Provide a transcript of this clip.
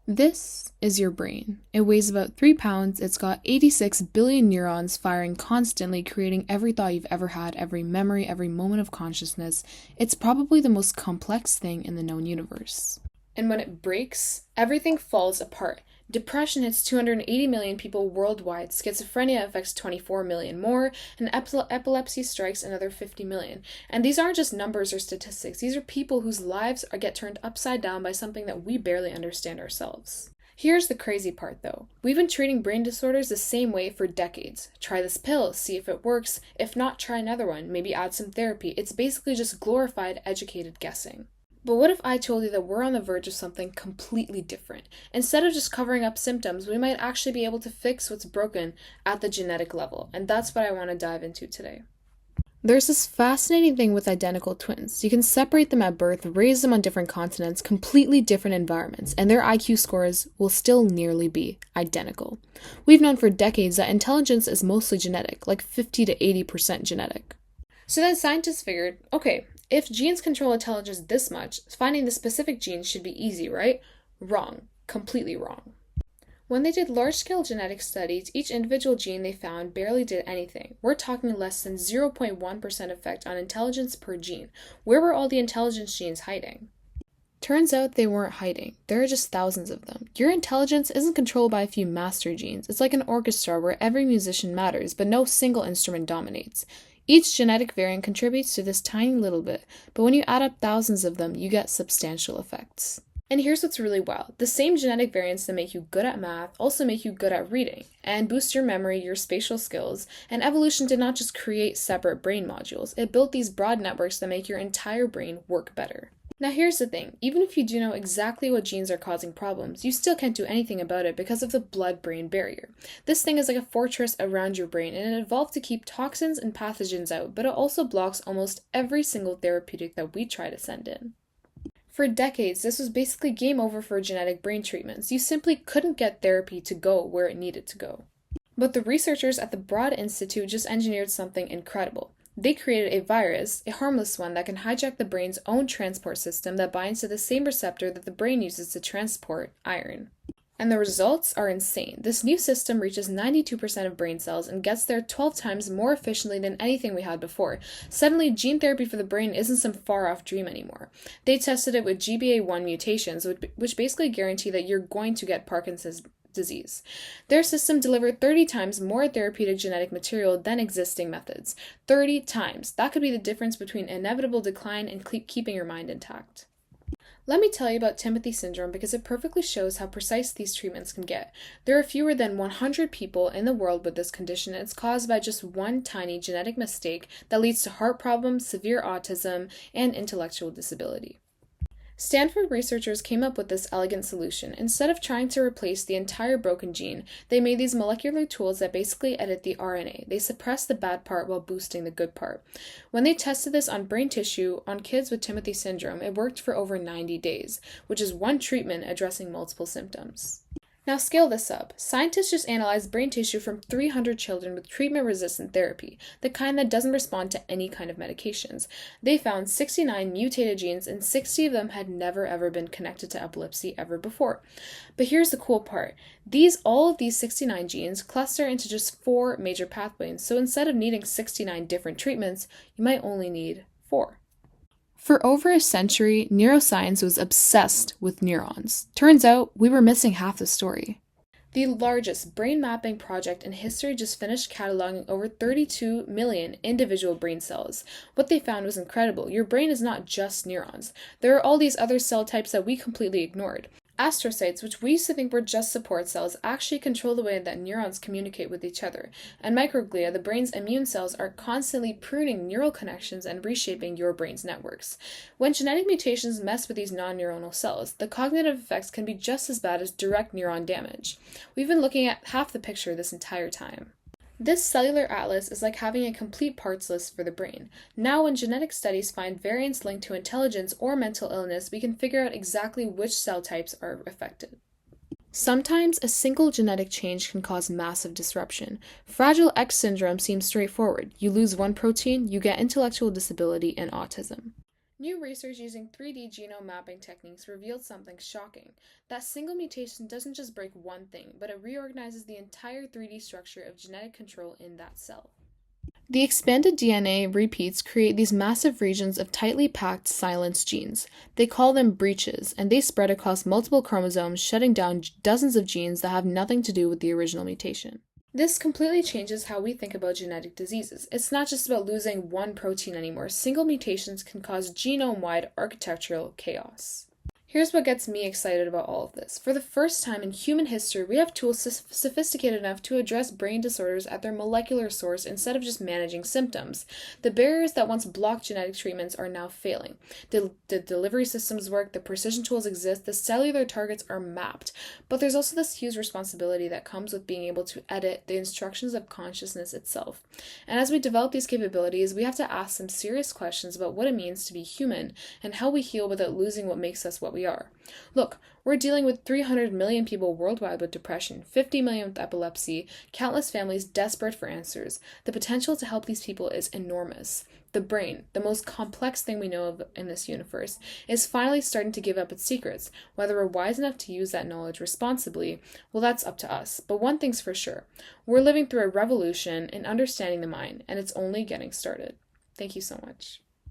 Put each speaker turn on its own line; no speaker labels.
This is your brain. It weighs about 3 pounds, it's got 86 billion neurons firing constantly, creating every thought you've ever had, every memory, every moment of consciousness. It's probably the most complex thing in the known universe. And when it breaks, everything falls apart. Depression hits 280 million people worldwide, schizophrenia affects 24 million more, and epilepsy strikes another 50 million. And these aren't just numbers or statistics, these are people whose lives get turned upside down by something that we barely understand ourselves. Here's the crazy part though. We've been treating brain disorders the same way for decades. Try this pill, see if it works. If not, try another one, maybe add some therapy. It's basically just glorified, educated guessing. But what if I told you that we're on the verge of something completely different? Instead of just covering up symptoms, we might actually be able to fix what's broken at the genetic level, and that's what I want to dive into today. There's this fascinating thing with identical twins. You can separate them at birth, raise them on different continents, completely different environments, and their IQ scores will still nearly be identical. We've known for decades that intelligence is mostly genetic, like 50 to 80% genetic. So then scientists figured, okay, if genes control intelligence this much, finding the specific genes should be easy, right? Wrong. Completely wrong. When they did large-scale genetic studies, each individual gene they found barely did anything. We're talking less than 0.1% effect on intelligence per gene. Where were all the intelligence genes hiding? Turns out they weren't hiding. There are just thousands of them. Your intelligence isn't controlled by a few master genes. It's like an orchestra where every musician matters, but no single instrument dominates. Each genetic variant contributes to this tiny little bit, but when you add up thousands of them, you get substantial effects. And here's what's really wild. The same genetic variants that make you good at math also make you good at reading, and boost your memory, your spatial skills, and evolution did not just create separate brain modules, it built these broad networks that make your entire brain work better. Now here's the thing, even if you do know exactly what genes are causing problems, you still can't do anything about it because of the blood-brain barrier. This thing is like a fortress around your brain, and it evolved to keep toxins and pathogens out, but it also blocks almost every single therapeutic that we try to send in. For decades, this was basically game over for genetic brain treatments. You simply couldn't get therapy to go where it needed to go. But the researchers at the Broad Institute just engineered something incredible. They created a virus, a harmless one, that can hijack the brain's own transport system that binds to the same receptor that the brain uses to transport iron. And the results are insane. This new system reaches 92% of brain cells and gets there 12 times more efficiently than anything we had before. Suddenly, gene therapy for the brain isn't some far-off dream anymore. They tested it with GBA1 mutations, which basically guarantee that you're going to get Parkinson's disease. Their system delivered 30 times more therapeutic genetic material than existing methods. 30 times. That could be the difference between inevitable decline and keeping your mind intact. Let me tell you about Timothy syndrome because it perfectly shows how precise these treatments can get. There are fewer than 100 people in the world with this condition, and it's caused by just one tiny genetic mistake that leads to heart problems, severe autism, and intellectual disability. Stanford researchers came up with this elegant solution. Instead of trying to replace the entire broken gene, they made these molecular tools that basically edit the RNA. They suppress the bad part while boosting the good part. When they tested this on brain tissue on kids with Timothy syndrome, it worked for over 90 days, which is one treatment addressing multiple symptoms. Now scale this up. Scientists just analyzed brain tissue from 300 children with treatment-resistant therapy, the kind that doesn't respond to any kind of medications. They found 69 mutated genes, and 60 of them had never ever been connected to epilepsy ever before. But here's the cool part. All of these 69 genes cluster into just 4 major pathways, so instead of needing 69 different treatments, you might only need 4. For over a century, neuroscience was obsessed with neurons. Turns out, we were missing half the story. The largest brain mapping project in history just finished cataloging over 32 million individual brain cells. What they found was incredible. Your brain is not just neurons. There are all these other cell types that we completely ignored. Astrocytes, which we used to think were just support cells, actually control the way that neurons communicate with each other. And microglia, the brain's immune cells, are constantly pruning neural connections and reshaping your brain's networks. When genetic mutations mess with these non-neuronal cells, the cognitive effects can be just as bad as direct neuron damage. We've been looking at half the picture this entire time. This cellular atlas is like having a complete parts list for the brain. Now, when genetic studies find variants linked to intelligence or mental illness, we can figure out exactly which cell types are affected. Sometimes a single genetic change can cause massive disruption. Fragile X syndrome seems straightforward. You lose one protein, you get intellectual disability and autism. New research using 3D genome mapping techniques revealed something shocking. That single mutation doesn't just break one thing, but it reorganizes the entire 3D structure of genetic control in that cell. The expanded DNA repeats create these massive regions of tightly packed silenced genes. They call them breaches, and they spread across multiple chromosomes, shutting down dozens of genes that have nothing to do with the original mutation. This completely changes how we think about genetic diseases. It's not just about losing one protein anymore. Single mutations can cause genome-wide architectural chaos. Here's what gets me excited about all of this. For the first time in human history, we have tools sophisticated enough to address brain disorders at their molecular source instead of just managing symptoms. The barriers that once blocked genetic treatments are now failing. The delivery systems work, the precision tools exist, the cellular targets are mapped. But there's also this huge responsibility that comes with being able to edit the instructions of consciousness itself. And as we develop these capabilities, we have to ask some serious questions about what it means to be human and how we heal without losing what makes us what we are. Look, we're dealing with 300 million people worldwide with depression, 50 million with epilepsy, countless families desperate for answers. The potential to help these people is enormous. The brain, the most complex thing we know of in this universe, is finally starting to give up its secrets. Whether we're wise enough to use that knowledge responsibly, well, that's up to us. But one thing's for sure, we're living through a revolution in understanding the mind, and it's only getting started. Thank you so much.